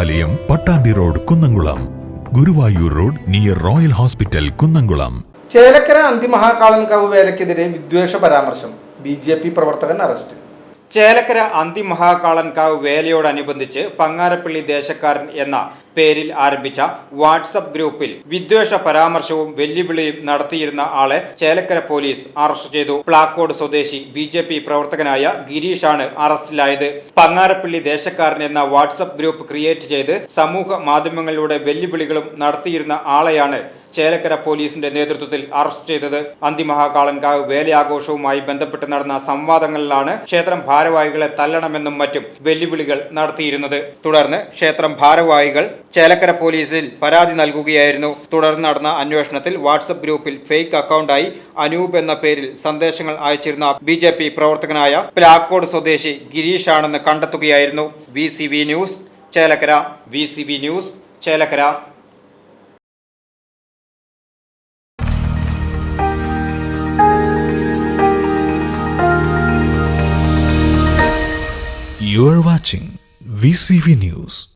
ദേവാലയം, Pattambi road, Kunnamkulam. Guruvayur road near royal hospital, Kunnamkulam. Chelakkara Anthimahakalankavu വേലയ്ക്കെതിരെ വിദ്വേഷ പരാമർശം. BJP പ്രവർത്തകൻ അറസ്റ്റ്. ചേലക്കര അന്തിമഹാകാളൻകാവ് വേലയോടനുബന്ധിച്ച് പങ്ങാരപ്പള്ളി ദേശക്കാരൻ എന്ന പേരിൽ ആരംഭിച്ച വാട്സപ്പ് ഗ്രൂപ്പിൽ വിദ്വേഷ പരാമർശവും വെല്ലുവിളിയും നടത്തിയിരുന്ന ആളെ ചേലക്കര പോലീസ് അറസ്റ്റ് ചെയ്തു. പ്ലാക്കോട് സ്വദേശി BJP പ്രവർത്തകനായ ഗിരീഷാണ് അറസ്റ്റിലായത്. പങ്ങാരപ്പള്ളി ദേശക്കാരൻ എന്ന വാട്സപ്പ് ഗ്രൂപ്പ് ക്രിയേറ്റ് ചെയ്ത് സമൂഹ മാധ്യമങ്ങളിലൂടെ വെല്ലുവിളികളും നടത്തിയിരുന്ന ആളെയാണ് ചേലക്കര പോലീസിന്റെ നേതൃത്വത്തിൽ അറസ്റ്റ് ചെയ്തത്. അന്തിമഹാകാളൻകാവ് വേലയാഘോഷവുമായി ബന്ധപ്പെട്ട് നടന്ന സംവാദങ്ങളിലാണ് ക്ഷേത്രം ഭാരവാഹികളെ തല്ലണമെന്നും മറ്റും വെല്ലുവിളികൾ നടത്തിയിരുന്നത്. തുടർന്ന് ക്ഷേത്രം ഭാരവാഹികൾ ചേലക്കര പോലീസിൽ പരാതി നൽകുകയായിരുന്നു. തുടർന്ന് നടന്ന അന്വേഷണത്തിൽ വാട്സപ്പ് ഗ്രൂപ്പിൽ ഫേക്ക് അക്കൗണ്ടായി അനൂപ് എന്ന പേരിൽ സന്ദേശങ്ങൾ അയച്ചിരുന്ന BJP പ്രവർത്തകനായ പ്ലാക്കോട് സ്വദേശി ഗിരീഷാണെന്ന് കണ്ടെത്തുകയായിരുന്നു. VCV news Chelakkara. VCV news Chelakkara. You are watching VCV News.